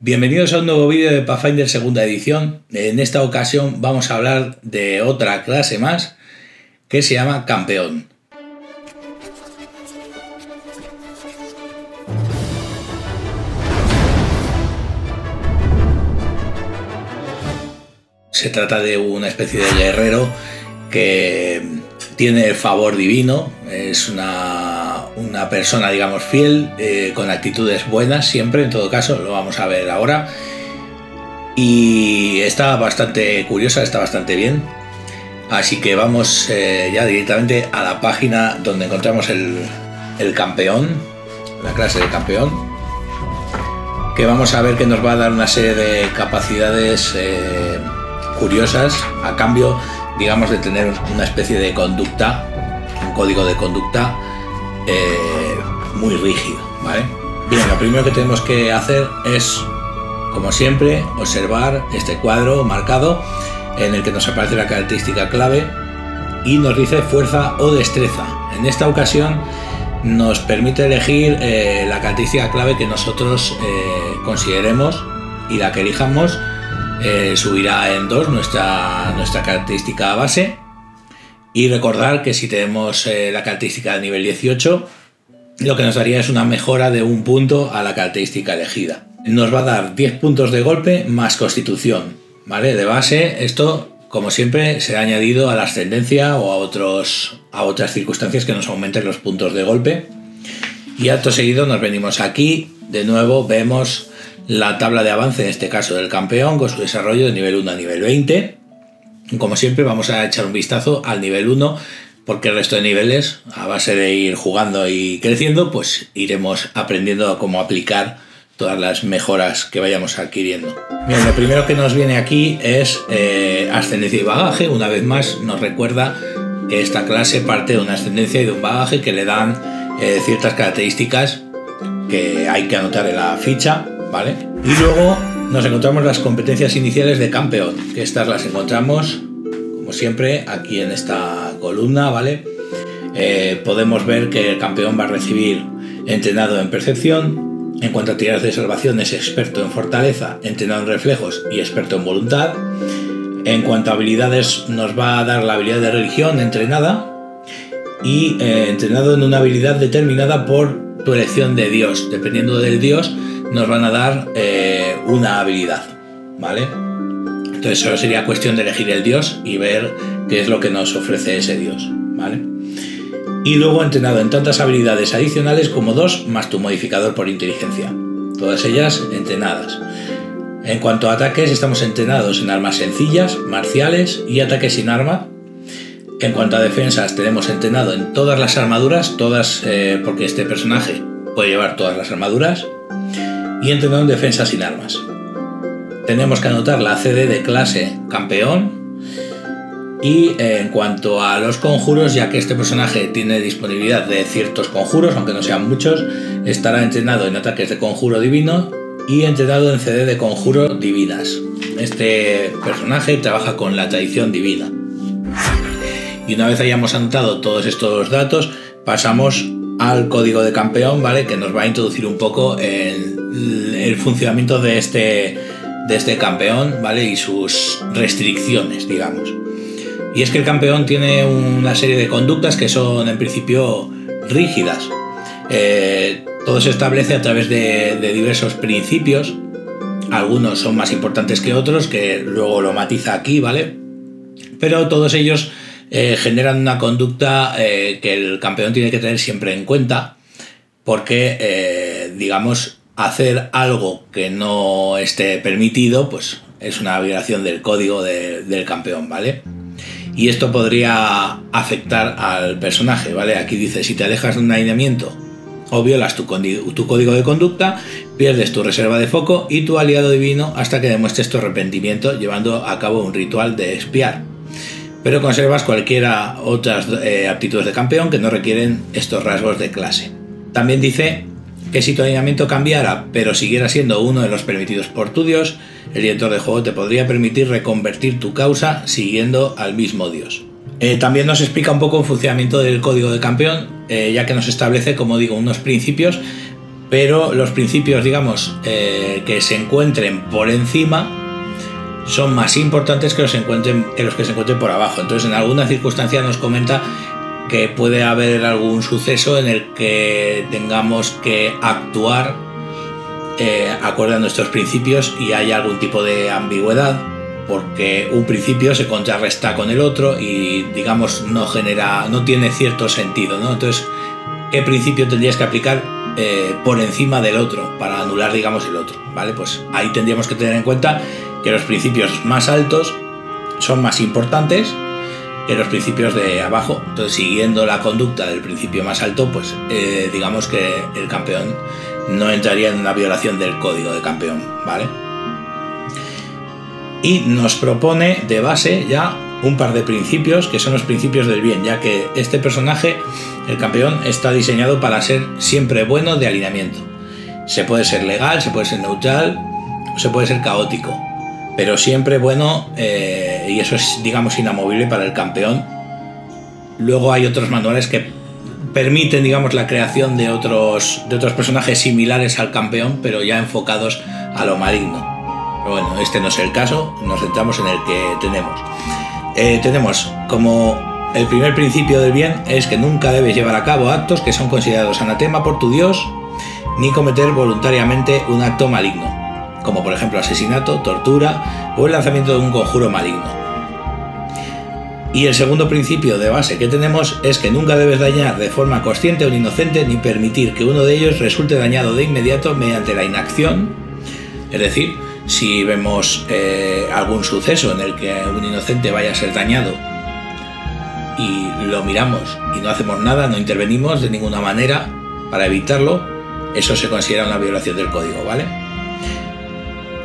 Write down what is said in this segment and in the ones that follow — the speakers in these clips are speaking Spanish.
Bienvenidos a un nuevo vídeo de Pathfinder segunda edición. En esta ocasión vamos a hablar de otra clase más que se llama Campeón. Se trata de una especie de guerrero que tiene el favor divino, es una persona, digamos, fiel, con actitudes buenas siempre, en todo caso, lo vamos a ver ahora. Y está bastante curiosa, está bastante bien. Así que vamos ya directamente a la página donde encontramos el campeón, la clase de campeón, que vamos a ver que nos va a dar una serie de capacidades curiosas a cambio, digamos, de tener una especie de conducta, un código de conducta muy rígido, ¿vale? Bien, lo primero que tenemos que hacer es, como siempre, observar este cuadro marcado en el que nos aparece la característica clave y nos dice fuerza o destreza. En esta ocasión nos permite elegir la característica clave que nosotros consideremos, y la que elijamos subirá en 2 nuestra característica base. Y recordar que si tenemos la característica de nivel 18, lo que nos daría es una mejora de 1 punto a la característica elegida. Nos va a dar 10 puntos de golpe más constitución, ¿vale? De base, esto, como siempre, será añadido a la ascendencia o a otras circunstancias que nos aumenten los puntos de golpe. Y acto seguido nos venimos aquí, de nuevo vemos la tabla de avance, en este caso del campeón, con su desarrollo de nivel 1 a nivel 20. Como siempre, vamos a echar un vistazo al nivel 1, porque el resto de niveles, a base de ir jugando y creciendo, pues iremos aprendiendo a cómo aplicar todas las mejoras que vayamos adquiriendo. Bien, lo primero que nos viene aquí es ascendencia y bagaje. Una vez más nos recuerda que esta clase parte de una ascendencia y de un bagaje que le dan ciertas características que hay que anotar en la ficha, ¿vale? Y luego nos encontramos las competencias iniciales de campeón, que estas las encontramos, como siempre, aquí en esta columna, ¿vale? Podemos ver que el campeón va a recibir entrenado en percepción. En cuanto a tiradas de salvación, es experto en fortaleza, entrenado en reflejos y experto en voluntad. En cuanto a habilidades, nos va a dar la habilidad de religión entrenada y entrenado en una habilidad determinada por tu elección de Dios. Dependiendo del Dios, nos van a dar una habilidad, ¿vale? Entonces solo sería cuestión de elegir el Dios y ver qué es lo que nos ofrece ese Dios, ¿vale? Y luego entrenado en tantas habilidades adicionales como 2 más tu modificador por inteligencia. Todas ellas entrenadas. En cuanto a ataques, estamos entrenados en armas sencillas, marciales y ataques sin arma. En cuanto a defensas, tenemos entrenado en todas las armaduras, todas, porque este personaje puede llevar todas las armaduras. Y entrenado en defensa sin armas. Tenemos que anotar la CD de clase campeón. Y en cuanto a los conjuros, ya que este personaje tiene disponibilidad de ciertos conjuros, aunque no sean muchos, estará entrenado en ataques de conjuro divino y entrenado en CD de conjuro divinas. Este personaje trabaja con la tradición divina. Y una vez hayamos anotado todos estos datos, pasamos al código de campeón, ¿vale? Que nos va a introducir un poco el funcionamiento de este campeón, ¿vale? Y sus restricciones, digamos. Y es que el campeón tiene una serie de conductas que son en principio rígidas. Todo se establece a través de diversos principios. Algunos son más importantes que otros, que luego lo matiza aquí, ¿vale? Pero todos ellos generan una conducta que el campeón tiene que tener siempre en cuenta, porque, digamos, hacer algo que no esté permitido, pues es una violación del código del campeón, ¿vale? Y esto podría afectar al personaje, ¿vale? Aquí dice, si te alejas de un alineamiento o violas tu código de conducta, pierdes tu reserva de foco y tu aliado divino hasta que demuestres tu arrepentimiento llevando a cabo un ritual de expiar. Pero conservas cualquiera otras aptitudes de campeón que no requieren estos rasgos de clase. También dice que si tu alineamiento cambiara, pero siguiera siendo uno de los permitidos por tu dios, el director de juego te podría permitir reconvertir tu causa siguiendo al mismo dios. También nos explica un poco el funcionamiento del código de campeón, ya que nos establece, como digo, unos principios pero los principios, digamos, que se encuentren por encima son más importantes que los que se encuentren por abajo. Entonces, en alguna circunstancia nos comenta que puede haber algún suceso en el que tengamos que actuar acorde a nuestros principios y hay algún tipo de ambigüedad, porque un principio se contrarresta con el otro y, digamos, no tiene cierto sentido, ¿no? Entonces, ¿qué principio tendrías que aplicar por encima del otro para anular, digamos, el otro? ¿Vale? Pues ahí tendríamos que tener en cuenta que los principios más altos son más importantes que los principios de abajo. Entonces, siguiendo la conducta del principio más alto, pues digamos que el campeón no entraría en una violación del código de campeón, ¿vale? Y nos propone de base ya un par de principios que son los principios del bien, ya que este personaje, el campeón, está diseñado para ser siempre bueno de alineamiento. Se puede ser legal, se puede ser neutral, se puede ser caótico, pero siempre bueno, y eso es, digamos, inamovible para el campeón. Luego hay otros manuales que permiten, digamos, la creación de otros personajes similares al campeón, pero ya enfocados a lo maligno. Pero bueno, este no es el caso, nos centramos en el que tenemos. Tenemos como el primer principio del bien es que nunca debes llevar a cabo actos que son considerados anatema por tu Dios, ni cometer voluntariamente un acto maligno, como por ejemplo asesinato, tortura o el lanzamiento de un conjuro maligno. Y el segundo principio de base que tenemos es que nunca debes dañar de forma consciente a un inocente ni permitir que uno de ellos resulte dañado de inmediato mediante la inacción. Es decir, si vemos algún suceso en el que un inocente vaya a ser dañado y lo miramos y no hacemos nada, no intervenimos de ninguna manera para evitarlo, eso se considera una violación del código, ¿vale?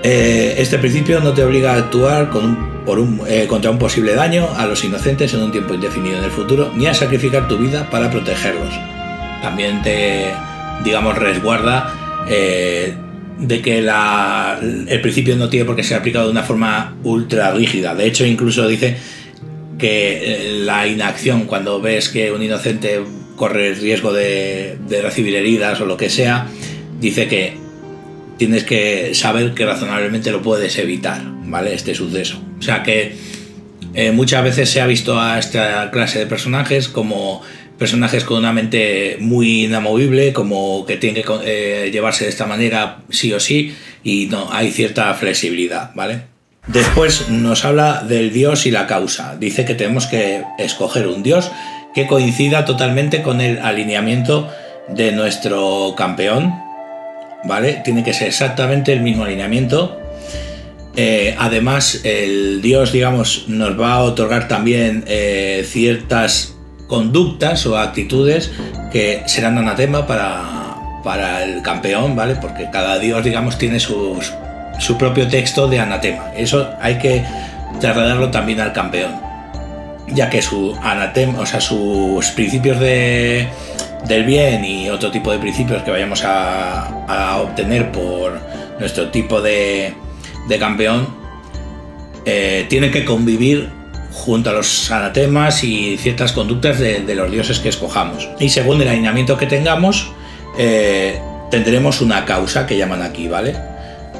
Este principio no te obliga a actuar contra un posible daño a los inocentes en un tiempo indefinido en el futuro, ni a sacrificar tu vida para protegerlos. También te, digamos, resguarda de que el principio no tiene por qué ser aplicado de una forma ultra rígida. De hecho, incluso dice que la inacción, cuando ves que un inocente corre el riesgo de recibir heridas o lo que sea, dice que tienes que saber que razonablemente lo puedes evitar, ¿vale? Este suceso. O sea que muchas veces se ha visto a esta clase de personajes como personajes con una mente muy inamovible, como que tienen que llevarse de esta manera sí o sí, y no, hay cierta flexibilidad, ¿vale? Después nos habla del dios y la causa. Dice que tenemos que escoger un dios que coincida totalmente con el alineamiento de nuestro campeón, ¿vale? Tiene que ser exactamente el mismo alineamiento. Además, el dios, digamos, nos va a otorgar también ciertas conductas o actitudes que serán anatema para el campeón, ¿vale? Porque cada dios, digamos, tiene su propio texto de anatema. Eso hay que trasladarlo también al campeón, ya que su anatema, o sea, sus principios del bien y otro tipo de principios que vayamos a obtener por nuestro tipo de campeón tienen que convivir junto a los anatemas y ciertas conductas de los dioses que escojamos. Y según el alineamiento que tengamos, tendremos una causa que llaman aquí, ¿vale?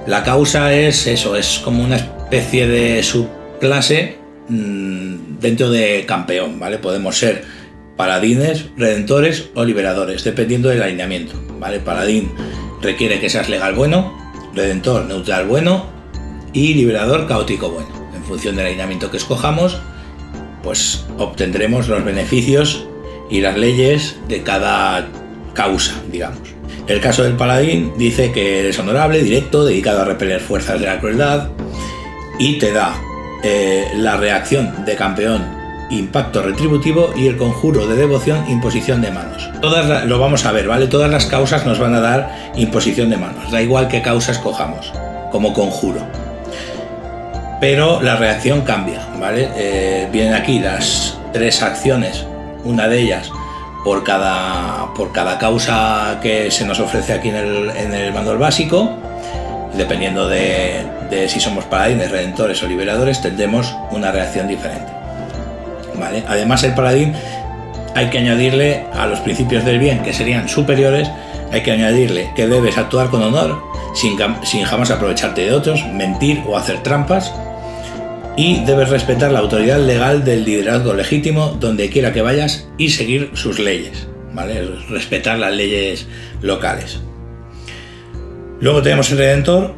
La causa es eso, es como una especie de subclase dentro de campeón, ¿vale? Podemos ser paladines, redentores o liberadores, dependiendo del alineamiento, ¿vale? Paladín requiere que seas legal bueno, redentor neutral bueno y liberador caótico bueno. En función del alineamiento que escojamos, pues obtendremos los beneficios y las leyes de cada causa, digamos. El caso del paladín dice que eres honorable, directo, dedicado a repeler fuerzas de la crueldad y te da la reacción de campeón, impacto retributivo, y el conjuro de devoción, imposición de manos. Lo vamos a ver, ¿vale? Todas las causas nos van a dar imposición de manos, da igual qué causa escojamos como conjuro. Pero la reacción cambia, ¿vale? Vienen aquí las 3 acciones, una de ellas por cada causa que se nos ofrece aquí en el manual básico. Dependiendo de si somos paladines, redentores o liberadores, tendremos una reacción diferente, ¿vale? Además, el paladín hay que añadirle a los principios del bien, que serían superiores, Hay que añadirle que debes actuar con honor, sin jamás aprovecharte de otros, mentir o hacer trampas, y debes respetar la autoridad legal del liderazgo legítimo donde quiera que vayas y seguir sus leyes, ¿vale? Respetar las leyes locales. Luego tenemos el Redentor,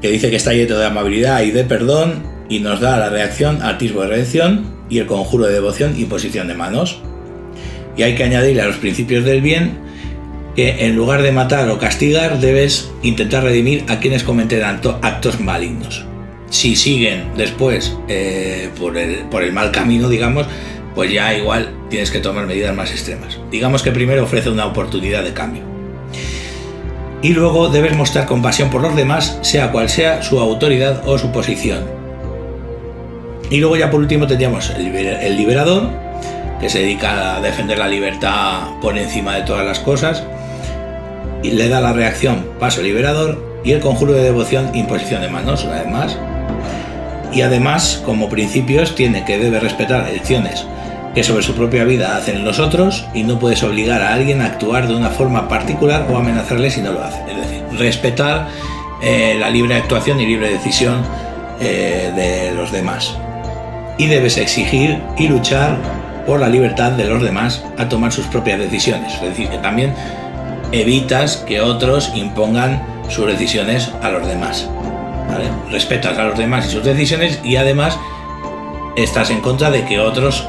que dice que está lleno de amabilidad y de perdón, y nos da la reacción atisbo de redención y el conjuro de devoción y posición de manos. Y hay que añadirle a los principios del bien que en lugar de matar o castigar debes intentar redimir a quienes cometen actos malignos. Si siguen después por el mal camino, digamos, pues ya igual tienes que tomar medidas más extremas. Digamos que primero ofrece una oportunidad de cambio. Y luego debes mostrar compasión por los demás, sea cual sea su autoridad o su posición. Y luego ya por último tendríamos el liberador, que se dedica a defender la libertad por encima de todas las cosas, y le da la reacción paso liberador y el conjuro de devoción imposición de manos, además. Y además, como principios, debe respetar elecciones que sobre su propia vida hacen los otros y no puedes obligar a alguien a actuar de una forma particular o amenazarle si no lo hace. Es decir, respetar la libre actuación y libre decisión de los demás. Y debes exigir y luchar por la libertad de los demás a tomar sus propias decisiones. Es decir, que también evitas que otros impongan sus decisiones a los demás, ¿vale? Respetas a los demás y sus decisiones y además estás en contra de que otros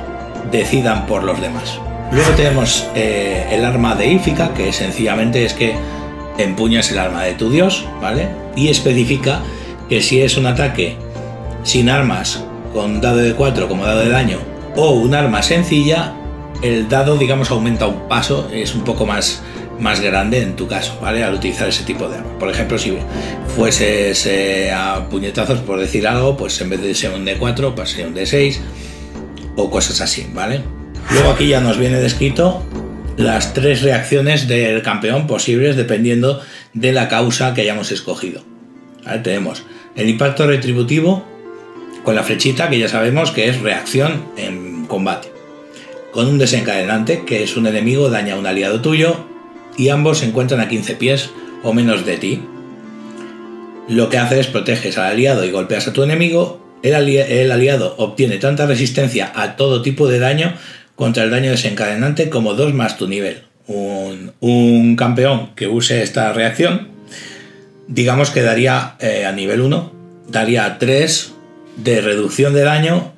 decidan por los demás. Luego tenemos el arma deífica, que sencillamente es que empuñas el arma de tu dios, ¿vale? Y especifica que si es un ataque sin armas, con dado de 4 como dado de daño, o un arma sencilla, el dado, digamos, aumenta un paso, es un poco más grande en tu caso, ¿vale? Al utilizar ese tipo de arma. Por ejemplo, si fueses a puñetazos, por decir algo, pues en vez de ser un D4, pues sería un D6 o cosas así, ¿vale? Luego aquí ya nos viene descrito las 3 reacciones del campeón posibles dependiendo de la causa que hayamos escogido, ¿vale? Tenemos el impacto retributivo con la flechita, que ya sabemos que es reacción en combate, con un desencadenante, que es un enemigo daña a un aliado tuyo y ambos se encuentran a 15 pies o menos de ti. Lo que hace es proteges al aliado y golpeas a tu enemigo. El aliado obtiene tanta resistencia a todo tipo de daño contra el daño desencadenante como 2 más tu nivel. Un campeón que use esta reacción, digamos que daría a nivel 1, daría 3 de reducción de daño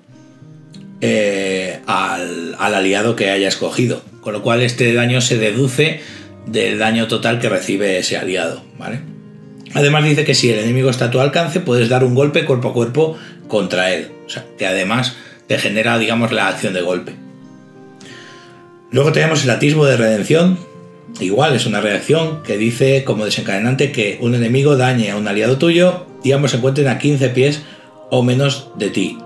al aliado que haya escogido, con lo cual este daño se deduce del daño total que recibe ese aliado, ¿vale? Además dice que si el enemigo está a tu alcance puedes dar un golpe cuerpo a cuerpo contra él, o sea, que además te genera, digamos, la acción de golpe. Luego tenemos el atisbo de redención. Igual es una reacción que dice como desencadenante que un enemigo dañe a un aliado tuyo y ambos se encuentren a 15 pies o menos de ti.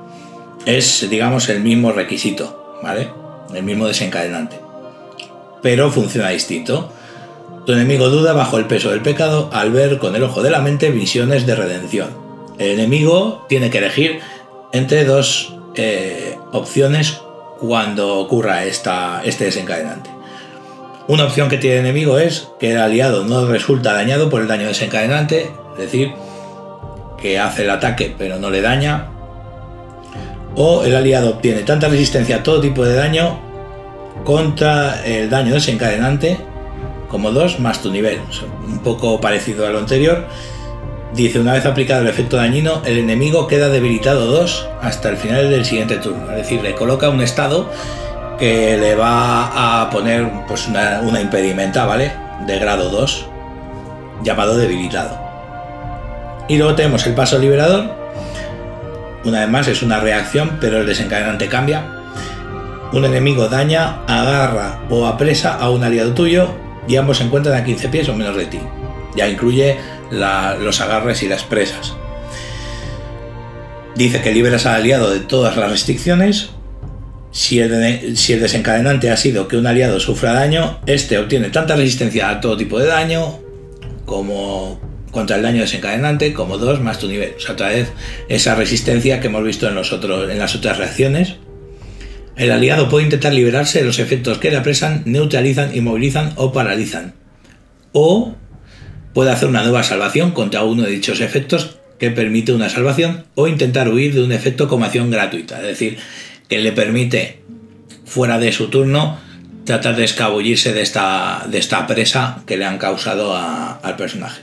Es, digamos, el mismo requisito, ¿vale? El mismo desencadenante, pero funciona distinto. Tu enemigo duda bajo el peso del pecado al ver con el ojo de la mente visiones de redención. El enemigo tiene que elegir entre 2 opciones cuando ocurra este desencadenante. Una opción que tiene el enemigo es que el aliado no resulta dañado por el daño desencadenante, es decir, que hace el ataque pero no le daña, o el aliado obtiene tanta resistencia a todo tipo de daño contra el daño desencadenante como 2 más tu nivel. O sea, un poco parecido a lo anterior. Dice, una vez aplicado el efecto dañino, el enemigo queda debilitado 2 hasta el final del siguiente turno. Es decir, le coloca un estado que le va a poner pues una impedimenta, ¿vale? De grado 2, llamado debilitado. Y luego tenemos el paso liberador. Una vez más es una reacción, pero el desencadenante cambia. Un enemigo daña, agarra o apresa a un aliado tuyo y ambos se encuentran a 15 pies o menos de ti. Ya incluye los agarres y las presas. Dice que liberas al aliado de todas las restricciones. Si el desencadenante ha sido que un aliado sufra daño, este obtiene tanta resistencia a todo tipo de daño como contra el daño desencadenante como 2 más tu nivel. O sea, otra vez esa resistencia que hemos visto en las otras reacciones. El aliado puede intentar liberarse de los efectos que le apresan, neutralizan, inmovilizan o paralizan. o puede hacer una nueva salvación contra uno de dichos efectos que permite una salvación, o intentar huir de un efecto como acción gratuita, es decir, que le permite, fuera de su turno, tratar de escabullirse de esta presa que le han causado al personaje.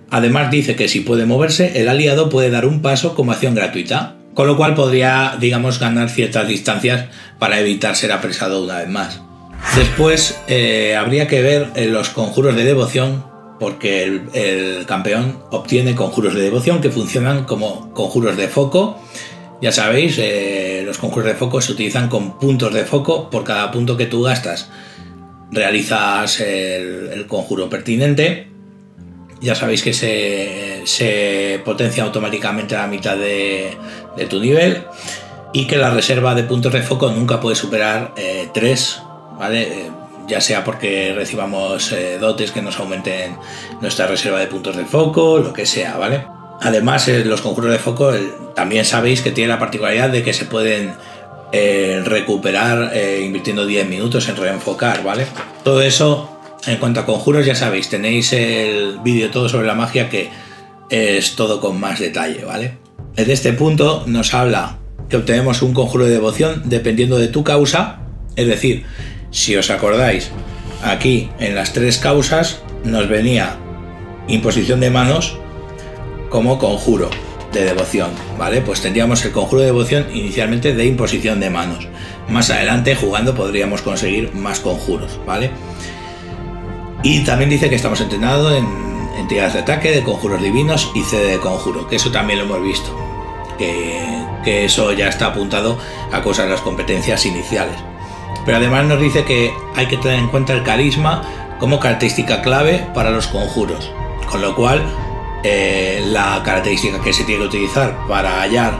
Además dice que si puede moverse, el aliado puede dar un paso como acción gratuita, con lo cual podría, digamos, ganar ciertas distancias para evitar ser apresado una vez más. Después habría que ver los conjuros de devoción, porque el campeón obtiene conjuros de devoción que funcionan como conjuros de foco. Ya sabéis, los conjuros de foco se utilizan con puntos de foco. Por cada punto que tú gastas realizas el conjuro pertinente. Ya sabéis que se potencia automáticamente a la mitad de tu nivel, y que la reserva de puntos de foco nunca puede superar 3, ¿vale? Ya sea porque recibamos dotes que nos aumenten nuestra reserva de puntos de foco, lo que sea, ¿vale? Además, los conjuros de foco también sabéis que tienen la particularidad de que se pueden recuperar invirtiendo 10 minutos en reenfocar, ¿vale? Todo eso, en cuanto a conjuros, ya sabéis, tenéis el vídeo todo sobre la magia, que es todo con más detalle, ¿vale? Desde este punto nos habla que obtenemos un conjuro de devoción dependiendo de tu causa, es decir, si os acordáis, aquí en las 3 causas nos venía imposición de manos como conjuro de devoción, ¿vale? Pues tendríamos el conjuro de devoción inicialmente de imposición de manos. Más adelante, jugando, podríamos conseguir más conjuros, ¿vale? Y también dice que estamos entrenados en tiradas de ataque, de conjuros divinos y CD de conjuro, que eso también lo hemos visto, que eso ya está apuntado a cosas de las competencias iniciales. Pero además nos dice que hay que tener en cuenta el carisma como característica clave para los conjuros, con lo cual la característica que se tiene que utilizar para hallar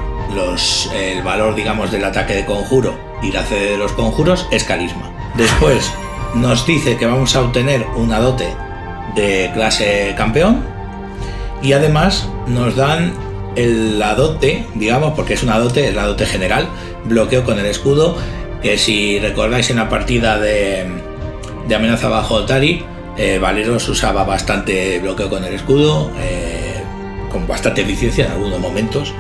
el valor, digamos, del ataque de conjuro y la CD de los conjuros es carisma. Después nos dice que vamos a obtener una dote de clase campeón, y además nos dan la dote, digamos, porque es una dote, es la dote general, bloqueo con el escudo, que si recordáis en la partida de amenaza bajo Otari, Valeros usaba bastante bloqueo con el escudo, con bastante eficiencia en algunos momentos,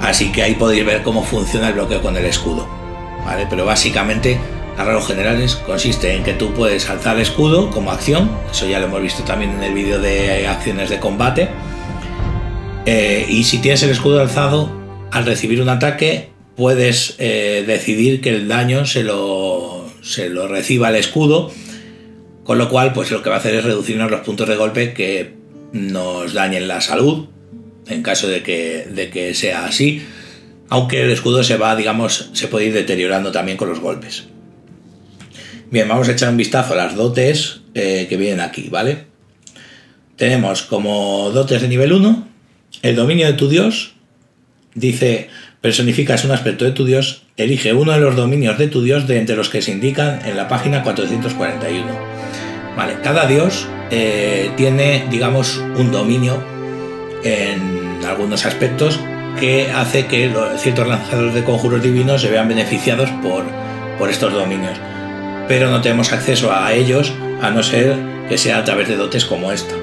así que ahí podéis ver cómo funciona el bloqueo con el escudo, ¿vale? Pero básicamente, a rasgos generales, consiste en que tú puedes alzar escudo como acción, eso ya lo hemos visto también en el vídeo de acciones de combate, y si tienes el escudo alzado, al recibir un ataque puedes decidir que el daño se lo reciba el escudo, con lo cual pues lo que va a hacer es reducirnos los puntos de golpe que nos dañen la salud, en caso de que sea así, aunque el escudo se puede ir deteriorando también con los golpes. Bien, vamos a echar un vistazo a las dotes que vienen aquí, ¿vale? Tenemos como dotes de nivel 1 el dominio de tu dios. Dice: personificas un aspecto de tu dios, elige uno de los dominios de tu dios de entre los que se indican en la página 441. Vale, cada dios tiene, digamos, un dominio en algunos aspectos que hace que ciertos lanzadores de conjuros divinos se vean beneficiados por estos dominios, pero no tenemos acceso a ellos a no ser que sea a través de dotes como esta,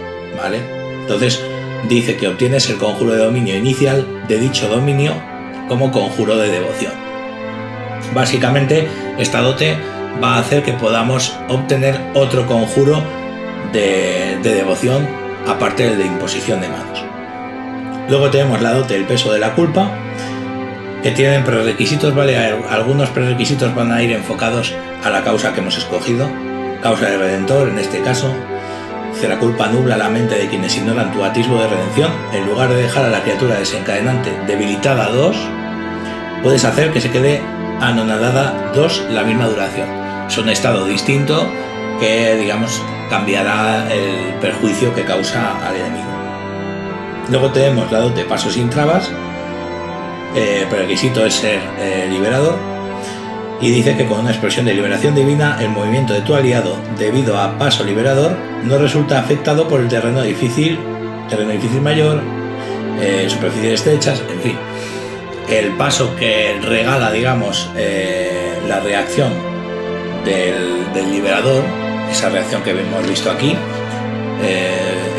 ¿vale? Entonces dice que obtienes el conjuro de dominio inicial de dicho dominio como conjuro de devoción. Básicamente, esta dote va a hacer que podamos obtener otro conjuro de devoción aparte del de imposición de manos. Luego tenemos la dote del peso de la culpa, que tienen prerequisitos, ¿vale? Algunos prerequisitos van a ir enfocados a la causa que hemos escogido. Causa de redentor, en este caso. Dice: la culpa nubla la mente de quienes ignoran tu atisbo de redención. En lugar de dejar a la criatura desencadenante debilitada 2, puedes hacer que se quede anonadada 2 la misma duración. Es un estado distinto que, digamos, cambiará el perjuicio que causa al enemigo. Luego tenemos la dote paso sin trabas. El requisito es ser liberador, y dice que con una expresión de liberación divina el movimiento de tu aliado debido a paso liberador no resulta afectado por el terreno difícil mayor, superficies estrechas, en fin. El paso que regala, digamos, la reacción del liberador esa reacción que hemos visto aquí,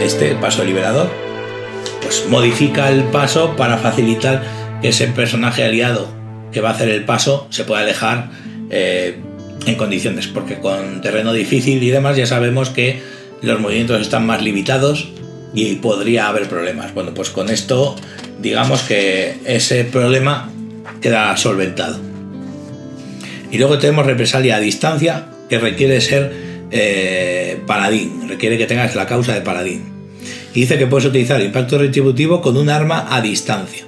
el paso liberador, pues modifica el paso para facilitar que ese personaje aliado que va a hacer el paso se pueda alejar en condiciones, porque con terreno difícil y demás ya sabemos que los movimientos están más limitados y podría haber problemas. Bueno, pues con esto digamos que ese problema queda solventado. Y luego tenemos represalia a distancia, que requiere ser paladín, requiere que tengas la causa de paladín. Y dice que puedes utilizar impacto retributivo con un arma a distancia.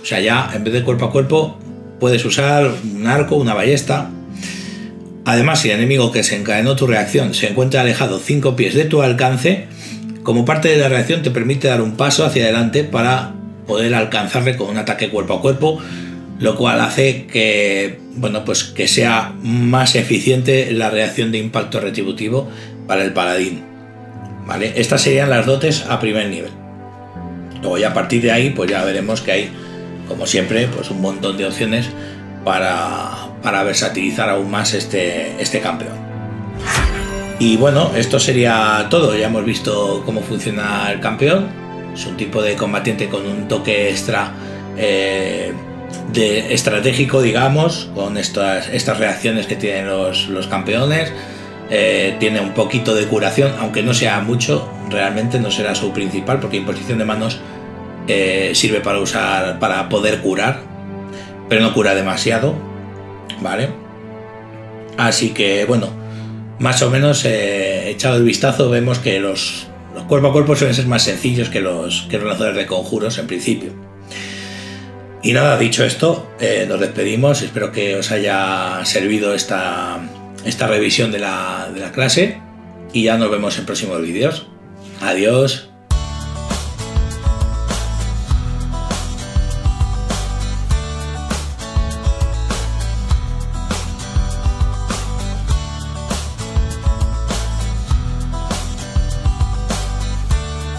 O sea, ya en vez de cuerpo a cuerpo puedes usar un arco, una ballesta. Además, si el enemigo que desencadenó tu reacción se encuentra alejado 5 pies de tu alcance, como parte de la reacción te permite dar un paso hacia adelante para poder alcanzarle con un ataque cuerpo a cuerpo, lo cual hace que, bueno, pues que sea más eficiente la reacción de impacto retributivo para el paladín. ¿Vale? Estas serían las dotes a primer nivel. Luego ya a partir de ahí pues ya veremos que hay, como siempre, pues un montón de opciones para versatilizar aún más este campeón. Y bueno, esto sería todo. Ya hemos visto cómo funciona el campeón. Es un tipo de combatiente con un toque extra de estratégico, digamos, con estas reacciones que tienen los campeones. Tiene un poquito de curación, aunque no sea mucho, realmente no será su principal, porque imposición de manos sirve para poder curar, pero no cura demasiado, ¿vale? Así que bueno, más o menos echado el vistazo, vemos que los cuerpo a cuerpo suelen ser más sencillos que los lanzadores de conjuros en principio. Y nada, dicho esto, nos despedimos. Espero que os haya servido esta revisión de la clase y ya nos vemos en próximos vídeos. Adiós.